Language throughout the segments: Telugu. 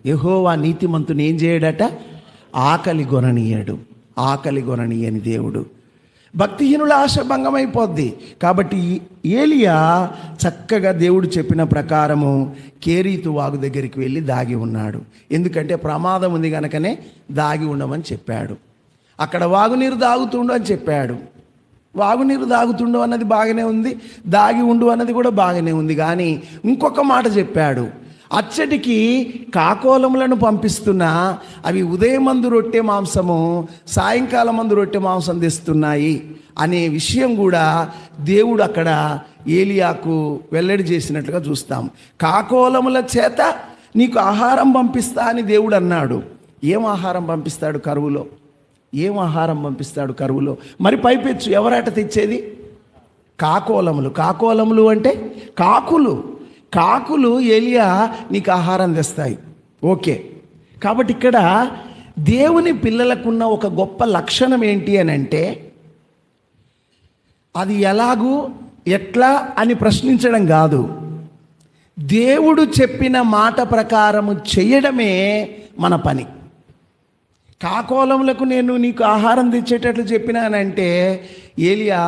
యెహోవా నీతిమంతుని ఏం చేయడట? ఆకలి గొననీయడు. ఆకలి గొననీయని దేవుడు. భక్తిహీనుల ఆశ భంగమైపోద్ది. కాబట్టి ఏలియా చక్కగా దేవుడు చెప్పిన ప్రకారము కేరీతు వాగు దగ్గరికి వెళ్ళి దాగి ఉన్నాడు. ఎందుకంటే ప్రమాదం ఉంది కనుకనే దాగి ఉండమని చెప్పాడు. అక్కడ వాగునీరు దాగుతుండు అని చెప్పాడు. వాగునీరు దాగుతుండు అన్నది బాగానే ఉంది, దాగి ఉండు అన్నది కూడా బాగానే ఉంది. కానీ ఇంకొక మాట చెప్పాడు. అచ్చటికి కాకోలములను పంపిస్తున్నా అవి ఉదయమందు రొట్టె మాంసము, సాయంకాలం మందు రొట్టె మాంసం తెస్తున్నాయి అనే విషయం కూడా దేవుడు అక్కడ ఏలియాకు వెల్లడి చేసినట్లుగా చూస్తాం. కాకోలముల చేత నీకు ఆహారం పంపిస్తా అని దేవుడు అన్నాడు. ఏం ఆహారం పంపిస్తాడు కరువులో? ఏం ఆహారం పంపిస్తాడు కరువులో? మరి పైపెచ్చు ఎవరట తెచ్చేది? కాకోలములు. కాకోలములు అంటే కాకులు. కాకులు ఏలియా నీకు ఆహారం తెస్తాయి. ఓకే. కాబట్టి ఇక్కడ దేవుని పిల్లలకున్న ఒక గొప్ప లక్షణం ఏంటి అని అంటే, అది ఎలాగూ ఎట్లా అని ప్రశ్నించడం కాదు, దేవుడు చెప్పిన మాట ప్రకారము చేయడమే మన పని. కాకోలములకు నేను నీకు ఆహారం తెచ్చేటట్లు చెప్పినానంటే, ఏలియా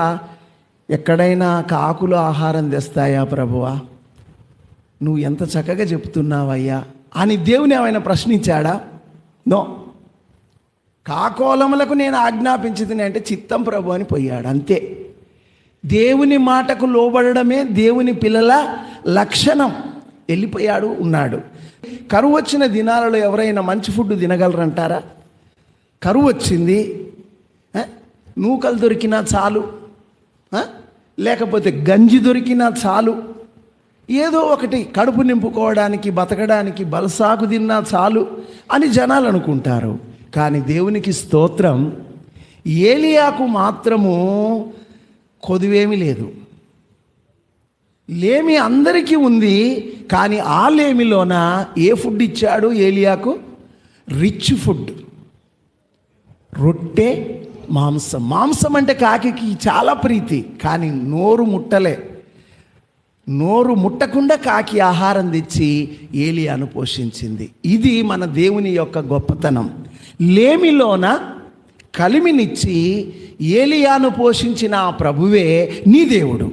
ఎక్కడైనా కాకులు ఆహారం తెస్తాయా ప్రభువా? నువ్వు ఎంత చక్కగా చెప్తున్నావయ్యా అని దేవుని ఏమైనా ప్రశ్నించాడా? నో. కాకోలములకు నేను ఆజ్ఞాపించింది అంటే చిత్తం ప్రభు అని పోయాడు, అంతే. దేవుని మాటకు లోబడమే దేవుని పిల్లల లక్షణం. వెళ్ళిపోయాడు, ఉన్నాడు. కరువు వచ్చిన దినాలలో ఎవరైనా మంచి ఫుడ్ తినగలరంటారా? కరువు వచ్చింది, నూకలు దొరికినా చాలు, లేకపోతే గంజి దొరికినా చాలు, ఏదో ఒకటి కడుపు నింపుకోవడానికి బతకడానికి బలసాకు తిన్నా చాలు అని జనాలు అనుకుంటారు. కానీ దేవునికి స్తోత్రం, ఏలియాకు మాత్రము కొదువేమీ లేదు. లేమి అందరికీ ఉంది. కానీ ఆ లేమిలోన ఏ ఫుడ్ ఇచ్చాడు ఏలియాకు? Rich food. రొట్టె మాంసం. మాంసం అంటే కాకికి చాలా ప్రీతి, కానీ నోరు ముట్టలే. నోరు ముట్టకుండా కాకి ఆహారం తెచ్చి ఏలియాను పోషించింది. ఇది మన దేవుని యొక్క గొప్పతనం. లేమిలోన కలిమినిచ్చి ఏలియాను పోషించిన ఆ ప్రభువే నీ దేవుడు.